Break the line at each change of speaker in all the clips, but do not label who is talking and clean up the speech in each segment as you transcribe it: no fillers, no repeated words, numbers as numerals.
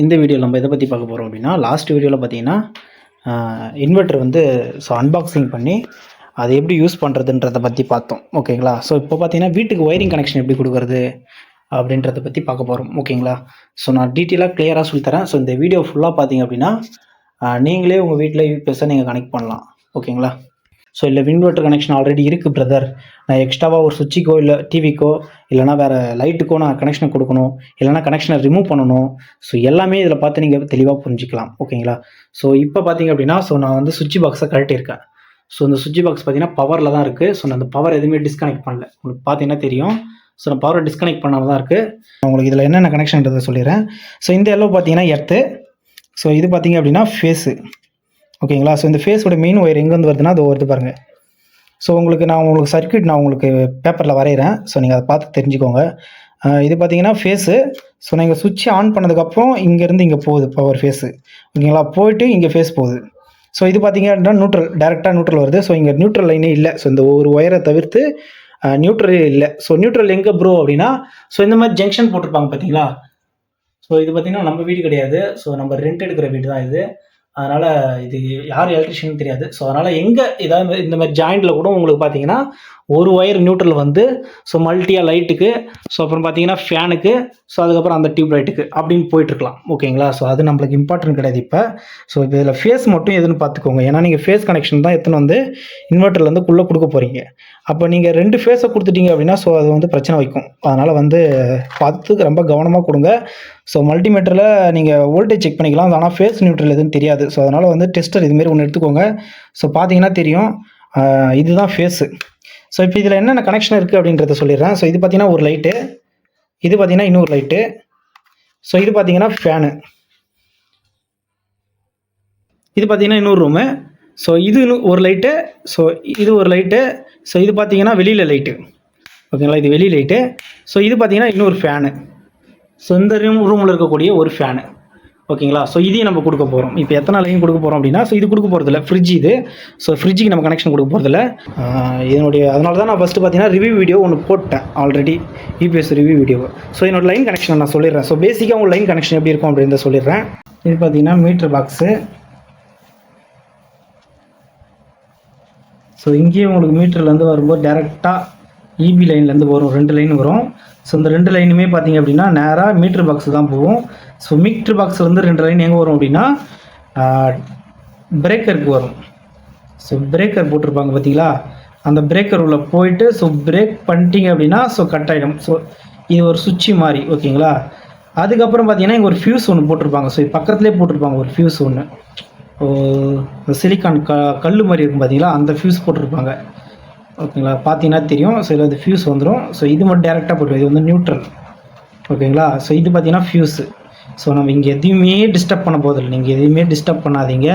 இந்த வீடியோவில் நம்ம எதை பற்றி பார்க்க போகிறோம் அப்படின்னா, லாஸ்ட் வீடியோவில் பார்த்தீங்கன்னா இன்வெர்ட்டர் வந்து அன்பாக்சிங் பண்ணி அதை எப்படி யூஸ் பண்ணுறதுன்றதை பற்றி பார்த்தோம். ஓகேங்களா? ஸோ இப்போ பார்த்தீங்கன்னா வீட்டுக்கு ஒயரிங் கனெக்ஷன் எப்படி கொடுக்குறது அப்படின்றத பற்றி பார்க்க போகிறோம். ஓகேங்களா? ஸோ நான் டீட்டெயிலாக கிளியராக சொல்லித்தரேன். ஸோ இந்த வீடியோ ஃபுல்லாக பார்த்தீங்க அப்படின்னா நீங்களே உங்கள் வீட்டில் யூபிஎஸ்ஸை நீங்கள் கனெக்ட் பண்ணலாம். ஓகேங்களா? ஸோ இல்லை இன்வெர்ட்டர் கனெக்ஷன் ஆல்ரெடி இருக்குது பிரதர், நான் எக்ஸ்ட்ராவாக ஒரு சுவிட்சுக்கோ இல்லை டிவிக்கோ இல்லைனா வேறு லைட்டுக்கோ நான் கனெக்ஷன் கொடுக்கணும், இல்லைனா கனெக்ஷனை ரிமூவ் பண்ணணும். ஸோ எல்லாமே இதில் பார்த்து நீங்கள் தெளிவாக புரிஞ்சிக்கலாம். ஓகேங்களா? ஸோ இப்போ பார்த்தீங்க அப்படின்னா நான் வந்து சுவிட்ச் பாக்ஸை கழட்டியிருக்கேன். ஸோ இந்த சுவிட்ச் பாக்ஸ் பார்த்தீங்கன்னா பவரில் தான் இருக்குது. ஸோ நான் அந்த பவர் எதுவுமே டிஸ்கனெக்ட் பண்ணல. உங்களுக்கு பார்த்தீங்கன்னா தெரியும். ஸோ நான் பவரை டிஸ்கனெக்ட் பண்ணாமல் தான் இருக்குது. உங்களுக்கு இதில் என்னென்ன கனெக்ஷன்றதை சொல்லிடுறேன். ஸோ இந்த எல்லோ பார்த்தீங்கன்னா எர்த்து. ஸோ இது பார்த்தீங்க அப்படின்னா ஃபேஸு. ஓகேங்களா? ஸோ இந்த ஃபேஸோட மெயின் ஒயர் எங்கேருந்து வருதுன்னா அது வருது பாருங்கள். ஸோ உங்களுக்கு சர்க்யூட் நான் உங்களுக்கு பேப்பரில் வரைகிறேன். ஸோ நீங்கள் அதை பார்த்து தெரிஞ்சுக்கோங்க. இது பார்த்தீங்கன்னா ஃபேஸு. ஸோ நீங்கள் சுவிட்ச் ஆன் பண்ணதுக்கப்புறம் இங்கேருந்து இங்கே போகுது பவர் ஃபேஸு. ஓகேங்களா? போயிட்டு இங்கே ஃபேஸ் போகுது. ஸோ இது பார்த்தீங்க அப்படின்னா நியூட்ரல், டேரெக்டாக நியூட்ரல் வருது. ஸோ இங்கே நியூட்ரல் லைனே இல்லை. ஸோ இந்த ஒரு ஒயரை தவிர்த்து நியூட்ரலே இல்லை. ஸோ நியூட்ரல் எங்கே ப்ரோ அப்படின்னா, ஸோ இந்த மாதிரி ஜங்ஷன் போட்டிருப்பாங்க பார்த்தீங்களா? ஸோ இது பார்த்தீங்கன்னா நம்ம வீடு கிடையாது. ஸோ நம்ம ரெண்ட் எடுக்கிற வீடு தான் இது. அதனால் இது யார் எலக்ட்ரிஷியன் தெரியாது. ஸோ அதனால் எங்கே ஏதாவது இந்த மாதிரி ஜாயிண்டில் கூட உங்களுக்கு பார்த்தீங்கன்னா ஒரு ஒயர் நியூட்ரல் வந்து ஸோ மல்டியாக லைட்டுக்கு, ஸோ அப்புறம் பார்த்தீங்கன்னா ஃபேனுக்கு, ஸோ அதுக்கப்புறம் அந்த டியூப் லைட்டுக்கு அப்படின்னு போயிட்டுருக்கலாம். ஓகேங்களா? ஸோ அது நம்மளுக்கு இம்பார்ட்டன்ட் கிடையாது இப்போ. ஸோ இப்போ இதில் ஃபேஸ் மட்டும் எதுன்னு பார்த்துக்கோங்க. ஏன்னா நீங்கள் ஃபேஸ் கனெக்ஷன் தான் எத்தனை வந்து இன்வெர்ட்டர்லேருந்து குள்ளே கொடுக்க போகிறீங்க. அப்போ நீங்கள் 2 ஃபேஸை கொடுத்துட்டீங்க அப்படின்னா ஸோ அது வந்து பிரச்சனை வைக்கும். அதனால் வந்து பார்த்து ரொம்ப கவனமாக கொடுங்க. ஸோ மல்டிமீட்டரில் நீங்கள் வோல்டேஜ் செக் பண்ணிக்கலாம். ஆனால் ஃபேஸ் நியூட்ரல் எதுன்னு தெரியாது. ஸோ அதனால் வந்து டெஸ்டர் இதுமாரி ஒன்று எடுத்துக்கோங்க. ஸோ பார்த்தீங்கன்னா தெரியும், இதுதான் ஃபேஸு. ஸோ இப்போ இதில் என்னென்ன கனெக்ஷன் இருக்குது அப்படின்றத சொல்லிடுறேன். ஸோ இது பார்த்தீங்கன்னா ஒரு லைட்டு, இது பார்த்தீங்கன்னா இன்னொரு லைட்டு, ஸோ இது பார்த்தீங்கன்னா ஃபேனு, இது பார்த்தீங்கன்னா இன்னொரு ரூமு, ஸோ இது ஒரு லைட்டு, ஸோ இது ஒரு லைட்டு, ஸோ இது பார்த்தீங்கன்னா வெளியில் லைட்டு. ஓகேங்களா? இது வெளி லைட்டு. ஸோ இது பார்த்தீங்கன்னா இன்னொரு ஃபேனு. ஸோ இந்த ரூமில் இருக்கக்கூடிய ஒரு ஃபேனு. ஓகேங்களா? ஸோ இதையும் நம்ம கொடுக்க போகிறோம். இப்போ எத்தனை லைன் கொடுக்க போகிறோம் அப்படின்னா, ஸோ இது கொடுக்க போகிறதில்ல, ஃப்ரிட்ஜ் இது. ஸோ ஃப்ரிட்ஜுக்கு நம்ம கனெக்ஷன் கொடுக்க போகிறதில்ல. அதனால தான் நான் ஃபஸ்ட்டு பார்த்தீங்கன்னா ரிவ்யூ வீடியோ ஒன்று போட்டேன் already, UPS review video. So என்னோட லைன் கனெக்ஷன் நான் சொல்லிடுறேன். ஸோ பேசிக்காக உங்கள் லைன் கனெக்ஷன் எப்படி இருக்கும் அப்படின்றத சொல்லிடுறேன். இது பார்த்தீங்கன்னா மீட்ரு பாக்ஸு. ஸோ இங்கேயே உங்களுக்கு மீட்டர்லேருந்து வரும்போது டேரெக்டாக இபி லைன்லேருந்து வரும், 2 லைன் வரும். ஸோ இந்த 2 லைனுமே பார்த்தீங்க அப்படின்னா நேராக மீட்ரு பாக்ஸு தான் போகும். ஸோ மீட்ரு பாக்ஸ்லேருந்து 2 லைன் எங்கே வரும் அப்படின்னா பிரேக்கருக்கு வரும். ஸோ பிரேக்கர் போட்டிருப்பாங்க பார்த்தீங்களா? அந்த பிரேக்கர் உள்ள போயிட்டு ஸோ பிரேக் பண்ணிட்டீங்க அப்படின்னா ஸோ கட் ஆகிடும். ஸோ இது ஒரு சுவிட்சு மாதிரி. ஓகேங்களா? அதுக்கப்புறம் பார்த்தீங்கன்னா இங்கே ஒரு ஃபியூஸ் ஒன்று போட்டிருப்பாங்க. ஸோ பக்கத்துலேயே போட்டிருப்பாங்க ஒரு ஃபியூஸ் ஒன்று, இந்த சிலிக்கான் கல் மாதிரி இருக்கும் பார்த்தீங்களா? அந்த ஃபியூஸ் போட்டிருப்பாங்க. ஓகேங்களா? பார்த்தீங்கன்னா தெரியும். ஸோ இதில் ஃபியூஸ் வந்துடும். ஸோ இது மட்டும் டேரெக்டாக போட்டுருவோம். இது வந்து நியூட்ரல். ஓகேங்களா? ஸோ இது பார்த்தீங்கன்னா ஃபியூஸு. ஸோ நம்ம இங்கே எதையுமே டிஸ்டர்ப் பண்ண போதில்லை. நீங்கள் எதையுமே டிஸ்டர்ப் பண்ணாதீங்க.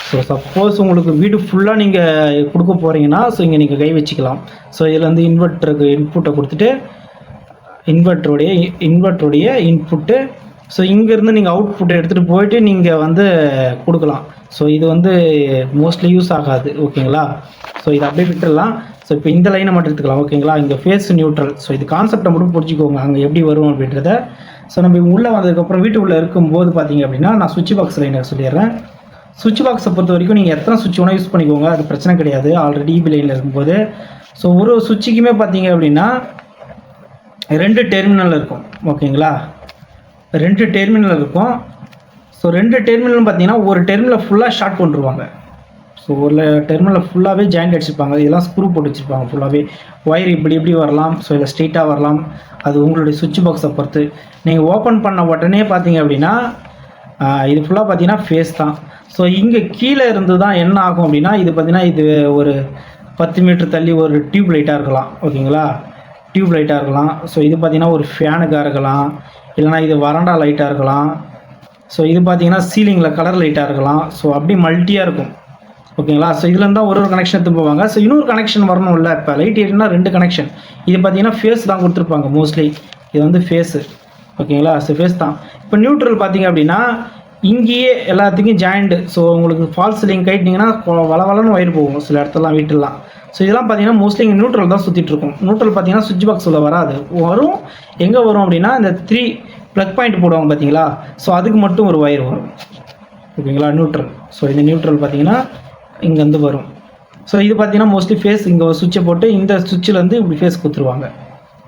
ஸோ சப்போஸ் உங்களுக்கு வீடு ஃபுல்லாக நீங்கள் கொடுக்க போகிறீங்கன்னா ஸோ இங்கே நீங்கள் கை வச்சுக்கலாம். ஸோ இதில் வந்து இன்வெர்ட்டருக்கு இன்புட்டை கொடுத்துட்டு இன்வெர்ட்டருடைய இன்புட்டு, ஸோ இங்கேருந்து நீங்கள் அவுட்புட்டை எடுத்துகிட்டு போயிட்டு நீங்கள் வந்து கொடுக்கலாம். ஸோ இது வந்து மோஸ்ட்லி யூஸ் ஆகாது. ஓகேங்களா? ஸோ இதை அப்படியே விட்டுடலாம். ஸோ இப்போ இந்த லைனை மட்டும் எடுத்துக்கலாம். ஓகேங்களா? இங்கே ஃபேஸ் நியூட்ரல். ஸோ இது கான்செப்டை மட்டும் புரிஞ்சுக்கோங்க அங்கே எப்படி வரும் அப்படின்றத. ஸோ நம்ம உள்ளே வந்ததுக்கப்புறம் வீட்டுக்குள்ளே இருக்கும்போது பார்த்தீங்க அப்படின்னா நான் சுவிட்ச் பாக்ஸ் லைனை சொல்லிடுறேன். சுவிட்ச் பாக்ஸை பொறுத்த வரைக்கும் நீங்கள் எத்தனை சுவிட்ச் வேணால் யூஸ் பண்ணிக்கோங்க, அது பிரச்சனை கிடையாது. ஆல்ரெடி இபி லைனில் இருக்கும்போது ஸோ ஒரு சுவிட்சுக்குமே பார்த்தீங்க அப்படின்னா 2 டெர்மினல் இருக்கும். ஓகேங்களா? 2 டெர்மினல் இருக்கும். ஸோ 2 டெர்மினலும் பார்த்தீங்கன்னா ஒரு டெர்மினலை ஃபுல்லாக ஷார்ட் கொண்டுருவாங்க. ஸோ ஒரு டெர்மினலில் ஃபுல்லாகவே ஜாயிண்ட் அடிச்சிருப்பாங்க. இதெல்லாம் ஸ்க்ரூ போட்டு வச்சுருப்பாங்க ஃபுல்லாகவே. ஒயர் இப்படி வரலாம், ஸோ இதில் ஸ்ட்ரெயிட்டாக வரலாம். அது உங்களுடைய சுவிட்ச் பாக்ஸை பொறுத்து. நீங்கள் ஓப்பன் பண்ண உடனே பார்த்தீங்க அப்படின்னா இது ஃபுல்லாக பார்த்தீங்கன்னா ஃபேஸ் தான். ஸோ இங்கே கீழே இருந்து தான் என்ன ஆகும் அப்படின்னா, இது பார்த்தீங்கன்னா இது ஒரு 10 மீட்டர் தள்ளி ஒரு டியூப் லைட்டாக இருக்கலாம். ஓகேங்களா? டியூப் லைட்டாக இருக்கலாம். ஸோ இது பார்த்தீங்கன்னா ஒரு ஃபேனுக்காக இருக்கலாம், இல்லைனா இது வராண்டா லைட்டாக இருக்கலாம். ஸோ இது பார்த்தீங்கன்னா சீலிங்கில் கலர் லைட்டாக இருக்கலாம். ஸோ அப்படி மல்ட்டியாக இருக்கும். ஓகேங்களா? ஸோ இதுலேருந்து தான் ஒரு கனெக்ஷன் எடுத்து போவாங்க. ஸோ இன்னொரு கனெக்ஷன் வரணும் இல்லை? இப்போ லைட் ஏறினா 2 கனெக்ஷன். இது பார்த்தீங்கன்னா ஃபேஸ் தான் கொடுத்துருப்பாங்க மோஸ்ட்லி. இது வந்து ஃபேஸு. ஓகேங்களா? ஸோ ஃபேஸ் தான். இப்போ நியூட்ரல் பார்த்தீங்க அப்படின்னா இங்கேயே எல்லாத்துக்கும் ஜாயிண்ட்டு. ஸோ உங்களுக்கு ஃபால்ஸ் லிங்க் ஆகிட்டிங்கன்னா வளவலன்னு ஒயர் போகும் சில இடத்துலாம் வீட்டுலாம். ஸோ இதெல்லாம் பார்த்தீங்கன்னா மோஸ்ட்லி இங்கே நியூட்ரல் தான் சுற்றிட்டு இருக்கும். நியூட்ரல் பார்த்தீங்கன்னா சுவிட்ச் பாக்ஸ் உள்ள வராது. வரும் எங்கே வரும் அப்படின்னா இந்த ப்ளக் பாயிண்ட் போடுவாங்க பார்த்தீங்களா, ஸோ அதுக்கு மட்டும் ஒரு ஒயர் வரும். ஓகேங்களா, நியூட்ரல். ஸோ இந்த நியூட்ரல் பார்த்தீங்கன்னா இங்கேருந்து வரும். ஸோ இது பார்த்தீங்கன்னா மோஸ்ட்லி ஃபேஸ் இங்கே ஒரு சுவிட்சை போட்டு இந்த சுவிட்சில் வந்து இப்படி ஃபேஸ் கொடுத்துருவாங்க.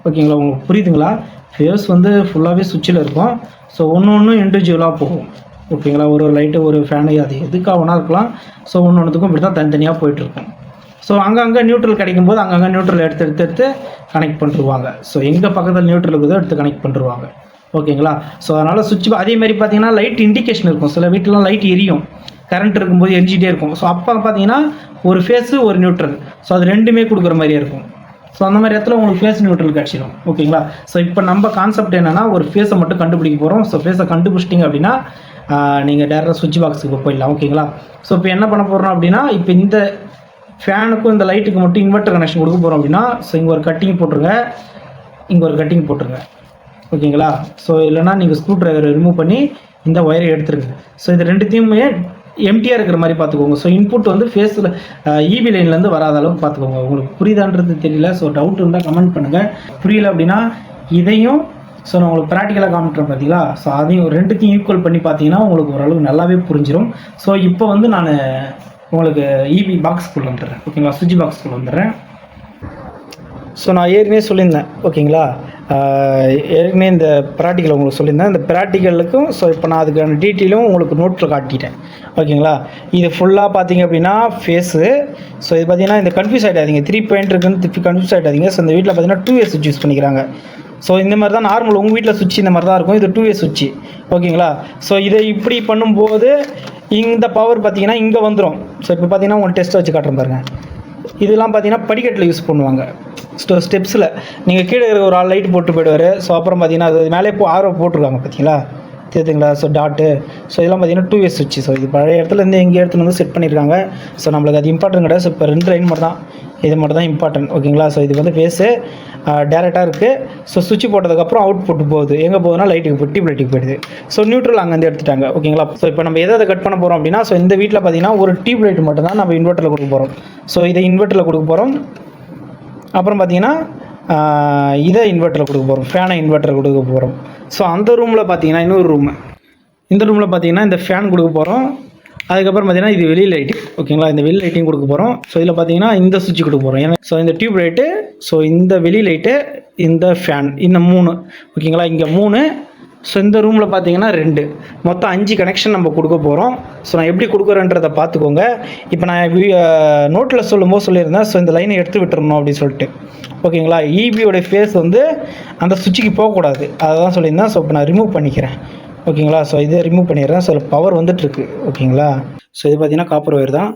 ஓகேங்களா, உங்களுக்கு புரியுதுங்களா? ஃபேஸ் வந்து ஃபுல்லாகவே சுவிட்சில் இருக்கும். ஸோ ஒன்று ஒன்றும் இண்டிவிஜுவலாக போகும். ஓகேங்களா, ஒரு லைட்டு ஒரு ஃபேனு அது எதுக்காக வேணா இருக்கலாம். ஸோ ஒன்று ஒன்றுத்துக்கும் இப்படி தான் தனித்தனியாக போயிட்டுருக்கும். ஸோ அங்கங்கே நியூட்ரல் கிடைக்கும் போது அங்கங்கே நியூட்ரல் எடுத்து கனெக்ட் பண்ணிருவாங்க. ஸோ எங்கே பக்கத்தில் நியூட்ரல் இருக்குதோ எடுத்து கனெக்ட் பண்ணிருவாங்க. ஓகேங்களா, ஸோ அதனால் சுவிட்ச் அதேமாதிரி பார்த்தீங்கன்னா லைட் இண்டிகேஷன் இருக்கும். சில வீட்டிலலாம் லைட் எரியும், கரண்ட் இருக்கும்போது எரிஞ்சிட்டே இருக்கும். ஸோ அப்போ பார்த்தீங்கன்னா ஒரு ஃபேஸு ஒரு நியூட்ரல், ஸோ அது ரெண்டுமே கொடுக்குற மாதிரியே இருக்கும். ஸோ அந்த மாதிரி இடத்துல உங்களுக்கு ஃபேஸ் நியூட்ரல் கிடச்சிடும். ஓகேங்களா, ஸோ இப்போ நம்ம கான்செப்ட் என்னென்னா ஒரு ஃபேஸை மட்டும் கண்டுபிடிக்க போகிறோம். ஸோ ஃபேஸை கண்டுபிடிச்சிட்டிங்க அப்படின்னா நீங்கள் டேரெக்டாக சுவிட்ச் பாக்ஸுக்கு போயிடலாம். ஓகேங்களா, ஸோ இப்போ என்ன பண்ண போகிறோம் அப்படின்னா, இப்போ இந்த ஃபேனுக்கும் இந்த லைட்டுக்கு மட்டும் இன்வெர்ட்டர் கனெக்ஷன் கொடுக்க போகிறோம் அப்படின்னா, ஸோ இங்கே ஒரு கட்டிங் போட்டுருங்க, இங்கே ஒரு கட்டிங் போட்டுருங்க. ஓகேங்களா, ஸோ இல்லைனா நீங்கள் ஸ்க்ரூ ட்ரைவரை ரிமூவ் பண்ணி இந்த ஒயரை எடுத்துருங்க. ஸோ இது ரெண்டுத்தையுமே எம்டியாக இருக்கிற மாதிரி பார்த்துக்கோங்க. ஸோ இன்புட் வந்து ஃபேஸில் இபி லைன்லேருந்து வராத அளவுக்கு பார்த்துக்கோங்க. உங்களுக்கு புரியுதான்றது தெரியல, ஸோ டவுட் இருந்தால் கமெண்ட் பண்ணுங்கள். புரியல அப்படின்னா இதையும் ஸோ நான் உங்களுக்கு ப்ராக்டிக்கலாக காமிட்டுறேன் பார்த்தீங்களா, ஸோ அதையும் ரெண்டுத்தையும் ஈக்குவல் பண்ணி பார்த்தீங்கன்னா உங்களுக்கு ஓரளவு நல்லாவே புரிஞ்சிடும். ஸோ இப்போ வந்து நான் உங்களுக்கு இபி பாக்ஸ்க்குள்ளே வந்துடுறேன். ஓகேங்களா, சுவிட்ச் பாக்ஸ்க்குள்ளே வந்துடுறேன். ஸோ நான் ஏற்கனவே சொல்லியிருந்தேன். ஓகேங்களா, ஏற்கனவே இந்த ப்ராக்டிக்கல் உங்களுக்கு சொல்லியிருந்தேன். இந்த ப்ராக்டிக்கலுக்கும் ஸோ இப்போ நான் அதுக்கான டீட்டெயிலும் உங்களுக்கு நோட்டில் காட்டிட்டேன். ஓகேங்களா, இது ஃபுல்லாக பார்த்தீங்க அப்படின்னா ஃபேஸு. ஸோ இது பார்த்தீங்கன்னா இந்த கன்ஃபியூஸ் ஆகிடாதீங்க, 3 பாயிண்ட் இருக்குன்னு கன்ஃபியூஸ் ஆகிடாதீங்க. ஸோ இந்த வீட்டில் பார்த்தீங்கன்னா 2 சுவிட்ச் யூஸ் பண்ணிக்கிறாங்க. ஸோ இந்த மாதிரி தான் நார்மல் உங்கள் வீட்டில் சுவிட்ச் இந்த மாதிரி தான் இருக்கும். இது 2 சுவிட்ச். ஓகேங்களா, ஸோ இதை இப்படி பண்ணும்போது இந்த பவர் பார்த்தீங்கன்னா இங்கே வந்துடும். ஸோ இப்போ பார்த்தீங்கன்னா உங்களுக்கு டெஸ்ட்டை வச்சு காட்டுறேன் பாருங்கள். இதெல்லாம் பார்த்தீங்கன்னா படிக்கட்டில் யூஸ் பண்ணுவாங்க. ஸ்டெப்ஸில் நீங்கள் கீழே இருக்கிற ஒரு ஆள் லைட் போட்டு போயிடுவார். ஸோ அப்புறம் பார்த்தீங்கன்னா அது மேலே ஆரோ போட்டிருக்காங்க பார்த்தீங்களா, தெரியுதுங்களா? So tattoo. ஸோ இதெல்லாம் பார்த்தீங்கன்னா 2 சுவிட்ச். ஸோ இது பழைய இடத்துலேருந்து எங்கே எடுத்துன்னு வந்து செட் பண்ணியிருக்காங்க. ஸோ நம்மளுக்கு அது இம்பார்ட்டன்ட் கிடையாது. ஸோ இப்போ 2 லைன் மட்டும் தான், இது மட்டும் தான் இம்பார்ட்டன்ட். ஓகேங்களா, ஸோ இது வந்து ஃபேஸு டேரெக்டாக இருக்குது. ஸோ சுவிட்ச் போட்டதுக்கப்புறம் அவுட் புட் போகுது, எங்கே போகுதுன்னா லைட்டுக்கு டியூப் லைட்டுக்கு போயிடுது. ஸோ நியூட்ரல் அங்கேருந்து எடுத்துட்டாங்க. ஓகேங்களா, ஸோ இப்போ நம்ம எதை கட் பண்ண போகிறோம் அப்படின்னா, ஸோ இந்த வீட்டில் பார்த்தீங்கன்னா ஒரு டியூப் லைட் மட்டும் தான் நம்ம இன்வெர்ட்டரில் கொடுக்க போகிறோம். ஸோ இதை இன்வெர்ட்டரில் கொடுக்க போகிறோம். அப்புறம் பார்த்தீங்கன்னா இதை இன்வெர்ட்டரில் கொடுக்க போகிறோம், ஃபேனை இன்வெர்ட்டரில் கொடுக்க போகிறோம். ஸோ அந்த ரூமில் பார்த்தீங்கன்னா இன்னொரு ரூமு, இந்த ரூமில் பார்த்தீங்கன்னா இந்த ஃபேன் கொடுக்க போகிறோம். அதுக்கப்புறம் பார்த்தீங்கன்னா இது வெளி லைட்டு. ஓகேங்களா, இந்த வெளி லைட்டையும் கொடுக்க போகிறோம். ஸோ இதில் பார்த்தீங்கன்னா இந்த சுவிட்ச் கொடுக்க போகிறோம். ஏன்னா ஸோ இந்த டியூப் லைட்டு, ஸோ இந்த வெளி லைட்டு, இந்த ஃபேன், இந்த 3. ஓகேங்களா, இங்கே 3. ஸோ இந்த ரூமில் பார்த்தீங்கன்னா 2, மொத்தம் 5 கனெக்ஷன் நம்ம கொடுக்க போகிறோம். ஸோ நான் எப்படி கொடுக்குறேன்றதை பார்த்துக்கோங்க. இப்போ நான் நோட்டில் சொல்லும்போது சொல்லியிருந்தேன், ஸோ இந்த லைனை எடுத்து விட்டுறணும் அப்படின்னு சொல்லிட்டு. ஓகேங்களா, இபியோட ஃபேஸ் வந்து அந்த சுவிட்சுக்கு போகக்கூடாது, அதை தான் சொல்லியிருந்தேன். ஸோ இப்போ நான் ரிமூவ் பண்ணிக்கிறேன். ஓகேங்களா, ஸோ இதை ரிமூவ் பண்ணிடுறேன். ஸோ பவர் வந்துட்டுருக்கு. ஓகேங்களா, ஸோ இது பார்த்தீங்கன்னா காப்பர் ஒயர் தான்.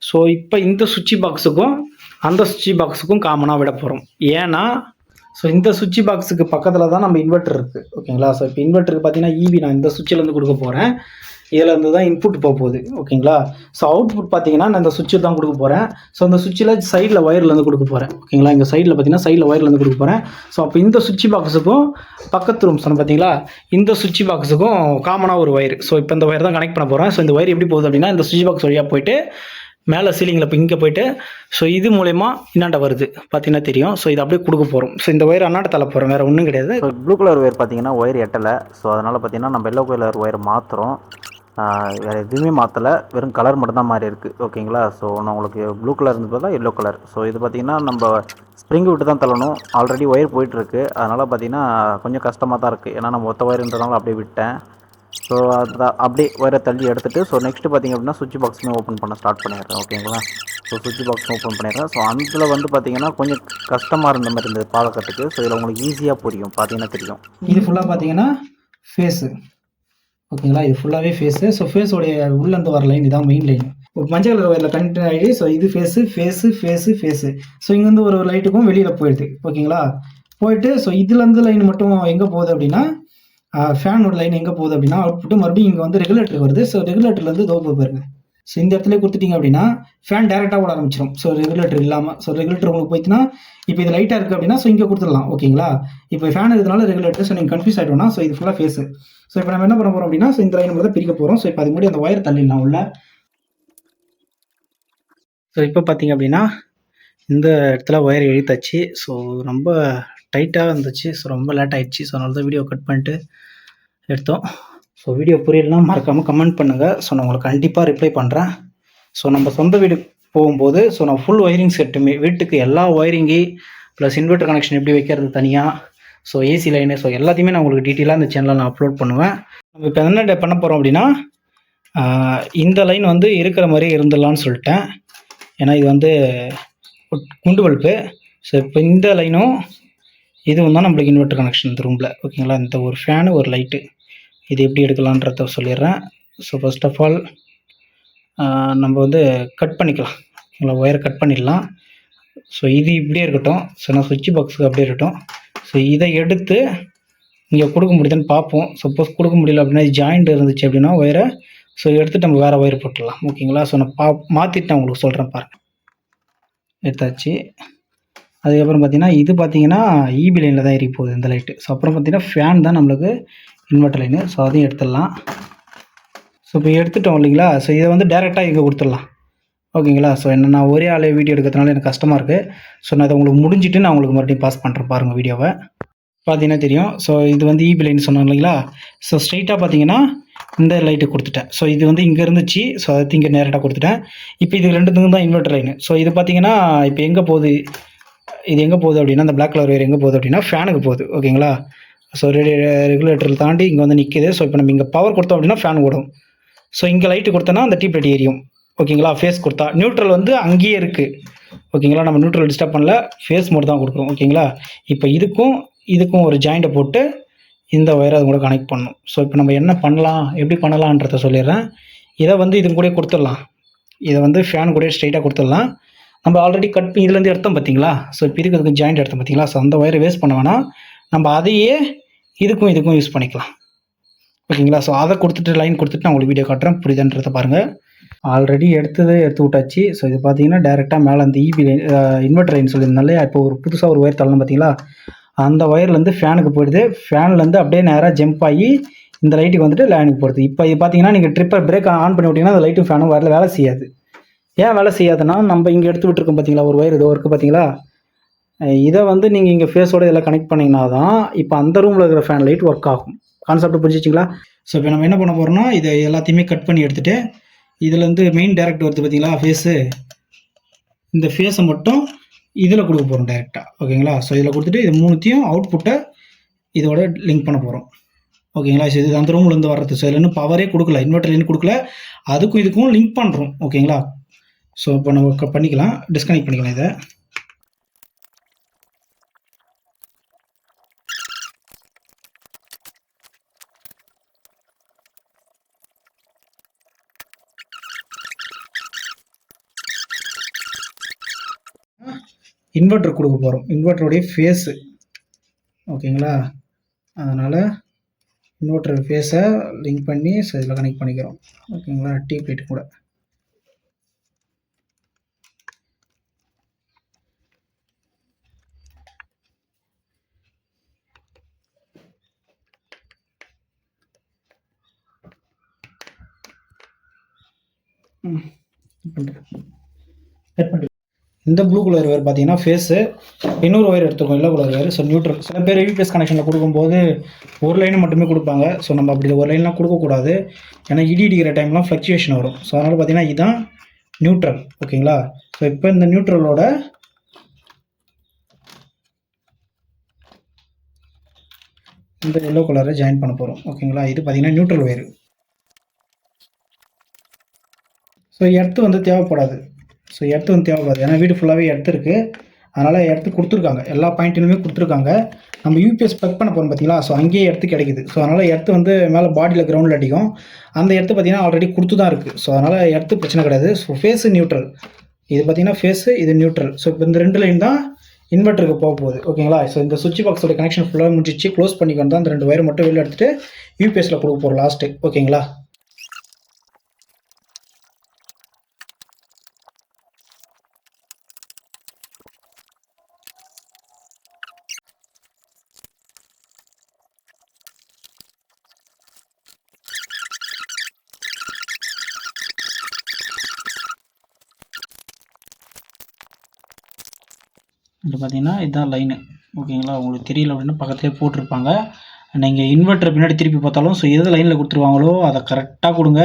ஸோ இப்போ இந்த சுவிட்ச் பாக்ஸுக்கும் அந்த சுவிட்ச் பாக்ஸுக்கும் காமனாக விட போகிறோம். ஏன்னா ஸோ இந்த சுவிட்ச் பாக்ஸுக்கு பக்கத்தில் தான் நம்ம இன்வெர்ட்டர் இருக்குது. ஓகேங்களா, ஸோ இப்போ இன்வெர்ட்டருக்கு பார்த்தீங்கன்னா இபி நான் இந்த சுவிட்சிலேருந்து கொடுக்க போகிறேன். இதில் இருந்து தான் இன்புட் போக போகுது. ஓகேங்களா, ஸோ அவுட்புட் பார்த்தீங்கன்னா நான் இந்த சுவிட்சு தான் கொடுக்க போகிறேன். ஸோ அந்த சுவிட்சில் சைடில் ஒயர்லேருந்து கொடுக்க போகிறேன். ஓகேங்களா, இங்கே சைடில் பார்த்தீங்கன்னா சைடில் ஒயர்லேருந்து கொடுக்க போகிறேன். ஸோ அப்போ இந்த சுவிட்ச் பாக்ஸுக்கும் பக்கத்து ரூம் சொன்ன பார்த்தீங்களா, இந்த சுவிட்ச் பாக்ஸுக்கும் காமனாக ஒரு ஒயர். ஸோ இப்போ இந்த ஒயர் தான் கனெக்ட் பண்ண போகிறேன். ஸோ இந்த ஒயர் எப்படி போகுது அப்படின்னா, இந்த சுவிட்ச் பாக்ஸ் வழியாக போயிட்டு மேலே சீலிங்கில் இப்போ இங்கே போயிட்டு ஸோ இது மூலயமா இன்னாண்ட வருது பார்த்தீங்கன்னா தெரியும். ஸோ இது அப்படியே கொடுக்க போகிறோம். ஸோ இந்த ஒயர் அண்ணாட்ட தள்ள போகிறோம், வேறு ஒன்றும் கிடையாது.
ஸோ ப்ளூ கலர் ஒயர் பார்த்தீங்கன்னா ஒயர் எட்டலை. ஸோ அதனால் பார்த்தீங்கன்னா நம்ம எல்லோ கலர் ஒயர் மாற்றுறோம். வேறு எதுவுமே மாற்றலை, வெறும் கலர் மட்டும்தான் மாறி இருக்குது. ஓகேங்களா, ஸோ நான் உங்களுக்கு ப்ளூ கலர் இருந்தது தான் எல்லோ கலர். ஸோ இது பார்த்திங்கன்னா நம்ம ஸ்ப்ரிங்கு விட்டு தான் தள்ளணும். ஆல்ரெடி ஒயர் போயிட்டுருக்கு, அதனால் பார்த்திங்கன்னா கொஞ்சம் கஷ்டமாக தான் இருக்குது. ஏன்னா நம்ம ஒத்த ஒயர்ன்றதால அப்படியே விட்டேன். ஸோ அதை அப்படியே ஒயரை தள்ளி எடுத்துகிட்டு ஸோ நெக்ஸ்ட்டு பார்த்திங்க அப்படின்னா சுவிட்ச் பாக்ஸுமே ஓப்பன் பண்ண ஸ்டார்ட் பண்ணிடுறேன். ஓகேங்களா, ஸோ சுவிட்ச் பாக்ஸ் ஓப்பன் பண்ணிடுறேன். ஸோ அதில் வந்து பார்த்திங்கன்னா கொஞ்சம் கஷ்டமாக இருந்த மாதிரி இருந்தது பார்க்கறதுக்கு. ஸோ இதில் உங்களுக்கு ஈஸியாக புரியும், பார்த்தீங்கன்னா தெரியும்.
இது ஃபுல்லாக பார்த்தீங்கன்னா ஃபேஸு. ஓகேங்களா, இது ஃபுல்லாகவே ஃபேஸு. ஸோ ஃபேஸோடைய உள்ளேருந்து வர லைன் இதான் மெயின் லைன். ஒரு மஞ்சள் கலர் ஒயரில் கனெக்ட் ஆகி ஸோ இது phase phase phase phase. So இங்கேருந்து ஒரு லைட்டுக்கும் வெளியில் போயிடுது. ஓகேங்களா, போயிட்டு ஸோ இதுலேருந்து லைன் மட்டும் எங்கே போகுது அப்படின்னா ஃபேனோட லைன் எங்கே போகுது அப்படின்னா அவுட்புட்டு மறுபடியும் இங்கே வந்து ரெகுலேட்டருக்கு வருது. ஸோ ரெகுலேட்டர்லேருந்து தோப்பு பாருங்க. ஸோ இந்த இடத்துல கொடுத்துட்டிங்க அப்படின்னா ஃபேன் டேரெக்டாக ஓட ஆரம்பிச்சிடும். ஸோ ரெகுலேட்டர் இல்லாமல். ஸோ ரெகுலேட்டர் உங்களுக்கு போயிட்டுனா இப்போ இது லைட்டாக இருக்குது அப்படின்னா ஸோ இங்கே கொடுத்துடலாம். ஓகேங்களா, இப்போ ஃபேன் இருக்கிறதுனால ரெகுலேட்டர். ஸோ நீங்கள் கன்ஃபியூஸ் ஆகிட்டோம்னா ஸோ இது ஃபுல்லாக ஃபேஸு. ஸோ இப்போ நம்ம என்ன பண்ண போகிறோம் அப்படின்னா ஸோ இந்த லைன் மட்டும் பிரிக்க போகிறோம். ஸோ இப்போ அது முன்னாடி அந்த ஒயர் தள்ளிடலாம் உள்ள. ஸோ இப்போ பார்த்தீங்க அப்படின்னா இந்த இடத்துல ஒயர் இழுத்தாச்சு. ஸோ ரொம்ப டைட்டாக இருந்துச்சு. ஸோ ரொம்ப லேட் ஆகிடுச்சு. ஸோ அதனால தான் வீடியோ கட் பண்ணிட்டு எடுத்தோம். ஸோ வீடியோ புரியலனா மறக்காமல் கமெண்ட் பண்ணுங்கள். ஸோ நான் உங்களுக்கு கண்டிப்பாக ரிப்ளை பண்ணுறேன். ஸோ நம்ம சொந்த வீடு போகும்போது ஸோ நான் ஃபுல் ஒயரிங் செட்டுமே வீட்டுக்கு எல்லா ஒயரிங்கு ப்ளஸ் இன்வெர்டர் கனெக்ஷன் எப்படி வைக்கிறது தனியாக, ஸோ ஏசி லைனு, ஸோ எல்லாத்தையுமே நான் உங்களுக்கு டீட்டெயிலாக இந்த சேனலில் நான் அப்லோட் பண்ணுவேன். நம்ம இப்போ என்ன பண்ண போகிறோம் அப்படின்னா, இந்த லைன் வந்து இருக்கிற மாதிரி இருந்துடலான்னு சொல்லிட்டேன். ஏன்னா இது வந்து குண்டு பல்பு. ஸோ இப்போ இந்த லைனும் இதுவும் தான் நம்மளுக்கு இன்வெர்டர் கனெக்ஷன் இந்த ரூமில். ஓகேங்களா, இந்த ஒரு ஃபேனு ஒரு லைட்டு இது எப்படி எடுக்கலான்றத சொல்லிடுறேன். ஸோ ஃபர்ஸ்ட் ஆஃப் ஆல் நம்ம வந்து கட் பண்ணிக்கலாம். ஓகேங்களா, ஒயரை கட் பண்ணிடலாம். ஸோ இது இப்படியே இருக்கட்டும். ஸோ நான் சுவிட்ச் பாக்ஸுக்கு அப்படியே இருக்கட்டும். ஸோ இதை எடுத்து இங்கே கொடுக்க முடியுதுன்னு பார்ப்போம். சப்போஸ் கொடுக்க முடியல அப்படின்னா ஜாயிண்ட் இருந்துச்சு அப்படின்னா ஒயரை ஸோ எடுத்துகிட்டு நம்ம வேறு ஒயர் போட்டுடலாம். ஓகேங்களா, ஸோ நான் மாற்றிட்டு நான் உங்களுக்கு சொல்கிறேன் பாருங்கள். எடுத்தாச்சு. அதுக்கப்புறம் பார்த்தீங்கன்னா இது பார்த்தீங்கன்னா இபி லைனில் தான் ஏறி போகுது இந்த லைட்டு. ஸோ அப்புறம் பார்த்தீங்கன்னா ஃபேன் தான் நம்மளுக்கு இன்வெர்டர் லைனு. ஸோ அதையும் எடுத்துடலாம். ஸோ இப்போ எடுத்துட்டோம் இல்லைங்களா. ஸோ இதை வந்து டேரெக்டாக இங்கே கொடுத்துடலாம். ஓகேங்களா, ஸோ என்ன நான் ஒரே ஆளே வீடியோ எடுக்கிறதுனால எனக்கு கஷ்டமாக இருக்குது. ஸோ நான் அதை உங்களுக்கு முடிஞ்சிட்டு நான் உங்களுக்கு மறுபடியும் பாஸ் பண்ணுறேன் பாருங்கள் வீடியோவை. பார்த்தீங்கன்னா தெரியும். ஸோ இது வந்து இபி லைன் சொன்னோம் இல்லைங்களா. ஸோ ஸ்ட்ரைட்டாக பார்த்தீங்கன்னா இந்த லைட்டு கொடுத்துட்டேன். ஸோ இது வந்து இங்கே இருந்துச்சு. ஸோ அதை இங்கே நேரட்டாக கொடுத்துட்டேன். இப்போ இது ரெண்டுத்துக்கும் தான் இன்வெர்டர் லைனு. ஸோ இது பார்த்தீங்கன்னா இப்போ எங்கே போகுது, இது எங்கே போகுது அப்படின்னா அந்த பிளாக் கலர் ஒயர் எங்கே போகுது அப்படின்னா ஃபேனுக்கு போகுது. ஓகேங்களா, ஸோ ரெகுலேட்டர் தாண்டி இங்கே வந்து நிற்கிது. ஸோ இப்போ நம்ம இங்கே பவர் கொடுத்தோம் அப்படின்னா ஃபேன் ஓடும். ஸோ இங்கே லைட்டு கொடுத்தோன்னா அந்த டியூப் லைட் எரியும். ஓகேங்களா, ஃபேஸ் கொடுத்தா நியூட்ரல் வந்து அங்கேயே இருக்குது. ஓகேங்களா, நம்ம நியூட்ரல் டிஸ்டர்ப் பண்ணல, ஃபேஸ் மோட் தான் கொடுக்குறோம். ஓகேங்களா, இப்போ இதுக்கும் ஒரு ஜாயிண்ட்டை போட்டு இந்த ஒயரை அது கூட கனெக்ட் பண்ணணும். ஸோ இப்போ நம்ம என்ன பண்ணலாம், எப்படி பண்ணலான்றத சொல்லிடுறேன். இதை வந்து இது கூட கொடுத்துடலாம். இதை வந்து ஃபேன் கூட ஸ்ட்ரைட்டாக கொடுத்துடலாம். நம்ம ஆல்ரெடி இதுலேருந்து எடுத்தோம் பார்த்தீங்களா. ஸோ இப்போ இதுக்கு ஜாயிண்ட் எடுத்தோம் பார்த்தீங்களா. ஸோ அந்த ஒயரை வேஸ்ட் பண்ண வேணாம், நம்ம அதையே இதுக்கும் யூஸ் பண்ணிக்கலாம். ஓகேங்களா, ஸோ அதை கொடுத்துட்டு லைன் கொடுத்துட்டு நான் உங்களுக்கு வீடியோ காட்டுறேன், புரியுதுன்றதை பாருங்கள். ஆல்ரெடி எடுத்து விட்டாச்சு. ஸோ இது பார்த்தீங்கன்னா டேரெக்டாக மேலே அந்த இபி லைன் இன்வெர்டர் லைன் சொல்லியிருந்தாலே இப்போ ஒரு புதுசாக ஒரு ஒயர் தள்ளணும் பார்த்தீங்களா. அந்த ஒயர்லேருந்து ஃபேனுக்கு போயிடுது. ஃபேன்லேருந்து அப்படியே நேராக ஜம்ப் ஆகி இந்த லைட்டுக்கு வந்துட்டு லைனுக்கு போடுது. இப்போ இது பார்த்தீங்கன்னா நீங்கள் ட்ரிப்பர் பிரேக் ஆன் பண்ணி விட்டிங்கன்னா அந்த லைட்டும் ஃபேனும் வேலை செய்யாது. ஏன் வேலை செய்யாதுன்னா, நம்ம இங்கே எடுத்து விட்டுருக்கோம் பார்த்தீங்களா ஒரு ஒயர், இதோ இருக்குது பார்த்தீங்களா. இதை வந்து நீங்கள் இங்கே ஃபேஸோடு இதெல்லாம் கனெக்ட் பண்ணிங்கன்னா தான் இப்போ அந்த ரூமில் இருக்கிற ஃபேன் லைட் ஒர்க் ஆகும். கான்செப்ட் புரிஞ்சிச்சிங்களா. ஸோ இப்போ நம்ம என்ன பண்ண போகிறோம்னா இதை எல்லாத்தையுமே கட் பண்ணி எடுத்துகிட்டு இதுலேருந்து மெயின் டேரக்ட் வருது பார்த்தீங்களா ஃபேஸு, இந்த ஃபேஸை மட்டும் இதில் கொடுக்க போகிறோம் டேரெக்டாக. ஓகேங்களா, ஸோ இதில் கொடுத்துட்டு இது மூணுத்தையும் அவுட்புட்டை இதோட லிங்க் பண்ண போகிறோம். ஓகேங்களா, ஸோ இது அந்த ரூம்லேருந்து வர்றது. ஸோ இதில் இன்னும் பவரே கொடுக்கல, இன்வெர்டர் லைன் கொடுக்கல, அதுக்கும் இதுக்கும் லிங்க் பண்ணுறோம். ஓகேங்களா, ஸோ இப்போ நம்ம பண்ணிக்கலாம், டிஸ்கனெக்ட் பண்ணிக்கலாம் இதை. இன்வெர்டர் கொடுக்க போகிறோம், இன்வெர்டருடைய ஃபேஸு. ஓகேங்களா, அதனால் இன்வெர்டர் ஃபேஸை லிங்க் பண்ணி ஸோ இதில் கனெக்ட் பண்ணிக்கிறோம். ஓகேங்களா, டியூப் லைட் கூட. இந்த ப்ளூ கலர் ஒயர் பார்த்தீங்கன்னா ஃபேஸு, இன்னொரு ஒயர் எடுத்துக்கோம் yellow colour wire. So neutral. சில பேர் யூபிஎஸ் கனெக்ஷனில் கொடுக்கும்போது ஒரு லைன் மட்டுமே கொடுப்பாங்க. ஸோ நம்ம அப்படி ஒரு லைன்லாம் கொடுக்கக்கூடாது, ஏன்னா இடி அடிக்கிற டைம்லாம் ஃப்ளக்சுவேஷன் வரும். ஸோ அதனால் பார்த்தீங்கன்னா இதுதான் நியூட்ரல். ஓகேங்களா, ஸோ இப்போ இந்த நியூட்ரலோட இந்த எல்லோ கலரை ஜாயின் பண்ண போகிறோம். ஓகேங்களா, இது பார்த்தீங்கன்னா நியூட்ரல் ஒயர். ஸோ எர்த்து வந்து தேவைப்படாது. ஸோ எர்த்து வந்து தேவைப்படாது, ஏன்னா வீடு ஃபுல்லாகவே எர்த்து இருக்குது. அதனால் எர்த்து கொடுத்துருக்காங்க, எல்லா பாயிண்ட்லையுமே கொடுத்துருக்காங்க. நம்ம யூபிஎஸ் ப்ளக் பண்ண போகிறோம் பார்த்தீங்களா. ஸோ அங்கேயே எர்த்து கிடைக்குது. ஸோ அதனால் எர்த்து வந்து மேலே பாடியில் கிரவுண்டில் அடிக்கும். அந்த எர்த்து பார்த்தீங்கன்னா ஆல்ரெடி கொடுத்து தான் இருக்குது. ஸோ அதனால் எர்த்து பிரச்சனை கிடையாது. ஸோ ஃபேஸு நியூட்ரல், இது பார்த்தீங்கன்னா ஃபேஸு, இது நியூட்ரல். ஸோ இப்போ இந்த ரெண்டு லைன் தான் இன்வெர்ட்டருக்கு போக போகுது. ஓகேங்களா, ஸோ இந்த சுவிட்ச் பாக்ஸோட கனெக்ஷன் ஃபுல்லாக முடிஞ்சிச்சு. க்ளோஸ் பண்ணிக்கணும் தான் அந்த ரெண்டு ஒயர் மட்டும் வெளில எடுத்துகிட்டு யூபிஎஸ்சில் கொடுக்க போகிறோம் லாஸ்ட்டு. ஓகேங்களா, இது பார்த்தீங்கன்னா இதுதான் லைனு. ஓகேங்களா, உங்களுக்கு தெரியல அப்படின்னா பக்கத்துலேயே போட்டிருப்பாங்க. நீங்கள் இன்வெர்ட்டர் பின்னாடி திருப்பி பார்த்தாலும் ஸோ எது லைனில் கொடுத்துருவாங்களோ அதை கரெக்டாக கொடுங்க.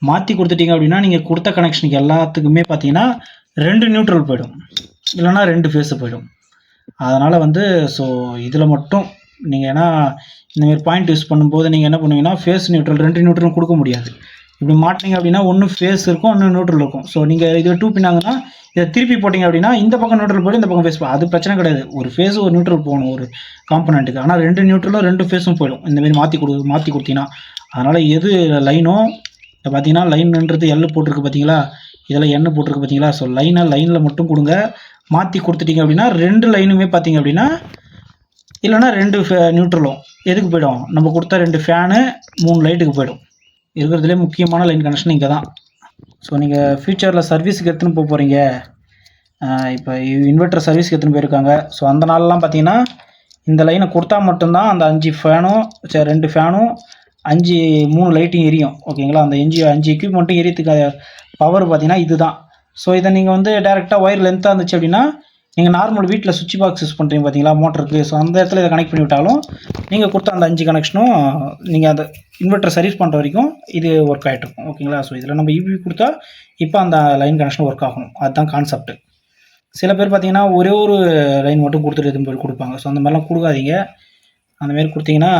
மாற்றி கொடுத்துட்டீங்க அப்படின்னா நீங்கள் கொடுத்த கனெக்ஷனுக்கு எல்லாத்துக்குமே பார்த்தீங்கன்னா 2 நியூட்ரல் போயிடும், இல்லைனா 2 ஃபேஸு போயிடும். அதனால் வந்து ஸோ இதில் மட்டும் நீங்கள் ஏன்னா இந்தமாரி பாயிண்ட் யூஸ் பண்ணும்போது நீங்கள் என்ன பண்ணுவீங்கன்னா ஃபேஸ் நியூட்ரல் 2 நியூட்ரலும் கொடுக்க முடியாது. இப்படி மாட்டினீங்க அப்படின்னா ஒன்று ஃபேஸ் இருக்கும், ஒன்று நியூட்ரல் இருக்கும். ஸோ நீங்கள் இதில் 2 பின்னாங்கன்னா இதை திருப்பி போட்டிங்க அப்படின்னா இந்த பக்கம் நியூட்ரல் போய்டும், இந்த பக்கம் ஃபேஸ் போகும். அது பிரச்சனை கிடையாது, ஒரு ஃபேஸு ஒரு நியூட்ரல் போகணும் ஒரு காம்பனண்ட்டுக்கு. ஆனால் 2 நியூட்ரலும் 2 ஃபேஸும் போயிடும் இந்தமாரி மாற்றி கொடுத்தீங்கன்னா. அதனால் எது லைனோ இப்போ பார்த்தீங்கன்னா லைன்ன்றது எல் போட்டிருக்கு பார்த்தீங்களா, இதில் எண்ணு போட்டிருக்கு பார்த்தீங்களா. ஸோ லைனில் மட்டும் கொடுங்க. மாற்றி கொடுத்துட்டீங்க அப்படின்னா 2 லைனுமே பார்த்தீங்க அப்படின்னா இல்லைனா 2 நியூட்ரலும் எதுக்கு போயிடும், நம்ம கொடுத்தா 2 ஃபேனு 3 லைட்டுக்கு போயிடும். இருக்கிறதுலே முக்கியமான லைன் கனெக்ஷன் இங்கே தான். ஸோ நீங்கள் ஃப்யூச்சரில் சர்வீஸுக்கு எடுத்துன்னு போகிறீங்க, இப்போ இன்வெர்ட்டர் சர்வீஸ்க்கு எடுத்துன்னு போயிருக்காங்க. ஸோ அந்த நாள்லாம் பார்த்தீங்கன்னா இந்த லைனை கொடுத்தா மட்டும்தான் அந்த 5 ஃபேனும் 2 ஃபேனும் 3 லைட்டும் எரியும். ஓகேங்களா, அந்த 5 எக்யூப்மெண்ட்டும் எரியத்துக்கு பவர் பார்த்தீங்கன்னா இதுதான். ஸோ இதை நீங்கள் வந்து டேரெக்டாக ஒயர் லென்த்தாக இருந்துச்சு அப்படின்னா நீங்கள் நார்மல் வீட்டில் சுவிட்ச் பாக்ஸ் யூஸ் பண்ணுறீங்க பார்த்தீங்களா மோட்டருக்கு. ஸோ அந்த இடத்துல இதை கனெக்ட் பண்ணி விட்டாலும் நீங்கள் கொடுத்த அந்த 5 கனெக்ஷனும் நீங்கள் அந்த இன்வெர்ட்டர் சர்வீஸ் பண்ணுற வரைக்கும் இது ஒர்க் ஆகிட்டு இருக்கும். ஓகேங்களா, ஸோ இதில் நம்ம இபி கொடுத்தா இப்போ அந்த லைன் கனெக்ஷன் ஒர்க் ஆகணும், அதுதான் கான்செப்ட். சில பேர் பார்த்தீங்கன்னா ஒரே ஒரு லைன் மட்டும் கொடுத்துட்டு எதுவும் போய் கொடுப்பாங்க. ஸோ அந்த மாதிரிலாம் கொடுக்காதீங்க. அந்தமாரி கொடுத்தீங்கன்னா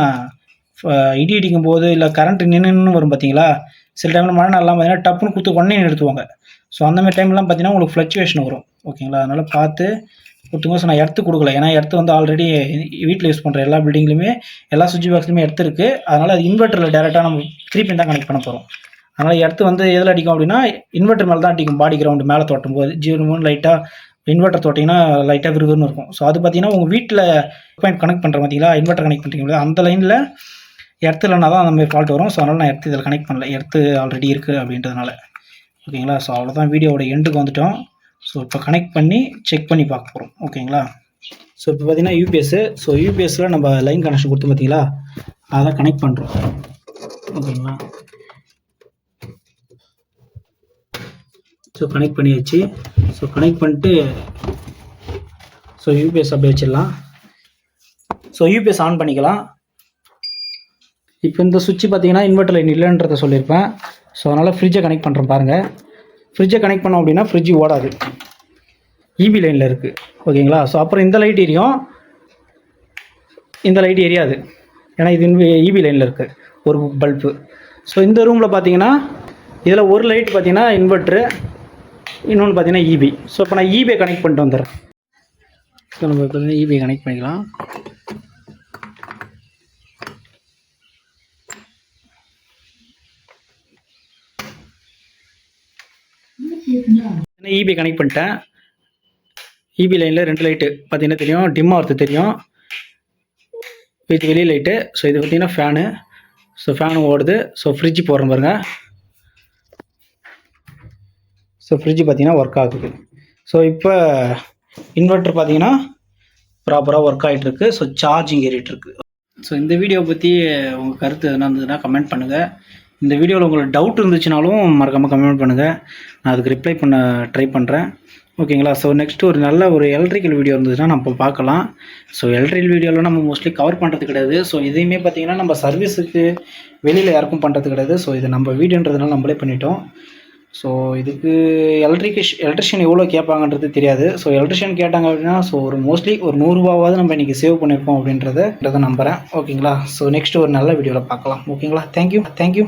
இடி இடிக்கும் போது இல்லை கரண்ட் நின்று வரும் பார்த்தீங்களா, சில டைமில் மழை நாள்லாம் பார்த்தீங்கன்னா டப்புன்னு கொடுத்து உடனே நிறுத்துவாங்க. ஸோ அந்தமாதிரி டைம்லாம் பார்த்தீங்கன்னா உங்களுக்கு ஃப்ளக்சுவேஷன் வரும். ஓகேங்களா, அதனால் பார்த்து கொடுத்துங்க. ஸோ நான் எர்த்து கொடுக்கல, ஏன்னா எர்த்து வந்து ஆல்ரெடி வீட்டில் யூஸ் பண்ணுற எல்லா பில்டிங்லையுமே எல்லா சுவிட்ச் பாக்ஸ்லையுமே எர்த்து இருக்குது. அதனால் அது இன்வெர்ட்டரில் டேரெக்டாக நம்ம 3 பின் தான் கனெக்ட் பண்ண போகிறோம். அதனால் எர்த்து வந்து எதில் அடிக்கும் அப்படின்னா இன்வெர்ட்டர் மேலே தான் அடிக்கும். பாடி கிரவுண்டு மேலே தோட்டும் போது 0 லைட்டாக இன்வெர்ட்டர் தோட்டிங்கன்னா லைட்டாக விறுவிறுன்னு இருக்கும். ஸோ அது பார்த்தீங்கன்னா உங்கள் வீட்டில் பாயிண்ட் கனெக்ட் பண்ணுற பார்த்தீங்களா, இன்வெர்ட்டர் கனெக்ட் பண்ணுறீங்களா, அந்த லைனில் எர்த்து இல்லைனா தான் அந்தமாதிரி ஃபால்ட் வரும். ஸோ அதனால் நான் எர்த்து இதில் கனெக்ட் பண்ணல, எர்த்து ஆல்ரெடி இருக்குது அப்படின்றதுனால. ஓகேங்களா, ஸோ அவ்வளோதான், வீடியோவோட எண்டுக்கு வந்துட்டோம். ஸோ இப்போ கனெக்ட் பண்ணி செக் பண்ணி பார்க்க போகிறோம். ஓகேங்களா, ஸோ இப்போ பார்த்தீங்கன்னா யூபிஎஸ்ஸு. ஸோ யூபிஎஸ்ஸில் நம்ம லைன் கனெக்ஷன் கொடுத்து பார்த்தீங்களா, அதை கனெக்ட் பண்ணுறோம். ஓகேங்களா, ஸோ கனெக்ட் பண்ணியாச்சு. ஸோ கனெக்ட் பண்ணிட்டு ஸோ யூபிஎஸ் அப்படியே வச்சிடலாம். ஸோ யூபிஎஸ் ஆன் பண்ணிக்கலாம். இப்போ இந்த சுவிட்ச் பார்த்தீங்கன்னா இன்வெர்ட்டர் லைன் இல்லைன்றதை சொல்லியிருப்பேன். ஸோ அதனால் ஃப்ரிட்ஜை கனெக்ட் பண்ணுறேன் பாருங்கள். ஃப்ரிட்ஜை கனெக்ட் பண்ணோம் அப்படின்னா ஃப்ரிட்ஜ் ஓடாது, இபி லைனில் இருக்குது. ஓகேங்களா, ஸோ அப்புறம் இந்த லைட் எரியும், இந்த லைட் எரியாது, ஏன்னா இது இபி லைனில் இருக்குது ஒரு பல்பு. ஸோ இந்த ரூமில் பார்த்தீங்கன்னா இதில் ஒரு லைட் பார்த்தீங்கன்னா இன்வெர்ட்ரு, இன்னொன்று பார்த்தீங்கன்னா இபி. ஸோ இப்போ நான் இபியை கனெக்ட் பண்ணிட்டு வந்துடுறேன். ஸோ நம்ம இப்போ இபியை கனெக்ட் பண்ணிக்கலாம். இபி கனெக்ட் பண்ணிட்டேன். இபி லைனில் 2 லைட்டு பார்த்தீங்கன்னா தெரியும், டிம்மாக வரது தெரியும், வித் வெளி லைட்டு. ஸோ இது பார்த்தீங்கன்னா ஃபேனு. ஸோ ஃபேனு ஓடுது. ஸோ ஃப்ரிட்ஜ் போடுறேன் பாருங்கள். ஸோ ஃப்ரிட்ஜ் பார்த்தீங்கன்னா ஒர்க் ஆகுது. ஸோ இப்போ இன்வெர்ட்டர் பார்த்தீங்கன்னா ப்ராப்பராக ஒர்க் ஆகிட்டுருக்கு. So charging ஏறிட்டுருக்கு. ஸோ இந்த வீடியோவை பற்றி உங்கள் கருத்து எதுனா இருந்ததுன்னா கமெண்ட் பண்ணுங்கள். இந்த வீடியோவில் உங்களுக்கு டவுட் இருந்துச்சுனாலும் மறக்காமல் கமெண்ட் பண்ணுங்கள், நான் அதுக்கு ரிப்ளை பண்ண ட்ரை பண்ணுறேன். ஓகேங்களா, ஸோ நெக்ஸ்ட்டு ஒரு நல்ல ஒரு எலக்ட்ரிக்கல் வீடியோ இருந்ததுன்னா நம்ம பார்க்கலாம். ஸோ எலக்ட்ரிக்கல் வீடியோவில் நம்ம மோஸ்ட்லி கவர் பண்ணுறது கிடையாது. ஸோ இதையுமே பார்த்திங்கன்னா நம்ம சர்வீஸுக்கு வெளியில் யாருக்கும் பண்ணுறது கிடையாது. ஸோ இது நம்ம வீடியோன்றதுனால நம்மளே பண்ணிட்டோம். ஸோ இதுக்கு எலக்ட்ரிஷியன் எவ்வளோ கேட்பாங்கன்றது தெரியாது. ஸோ எலக்ட்ரிஷியன் கேட்டாங்க அப்படின்னா ஸோ ஒரு மோஸ்ட்லி ஒரு 100 ரூபாவாவது நம்ம இன்றைக்கி சேவ் பண்ணியிருப்போம் அப்படின்றத நம்புகிறேன். ஓகேங்களா, ஸோ நெக்ஸ்ட்டு ஒரு நல்ல வீடியோவில் பார்க்கலாம். ஓகேங்களா, தேங்க்யூ.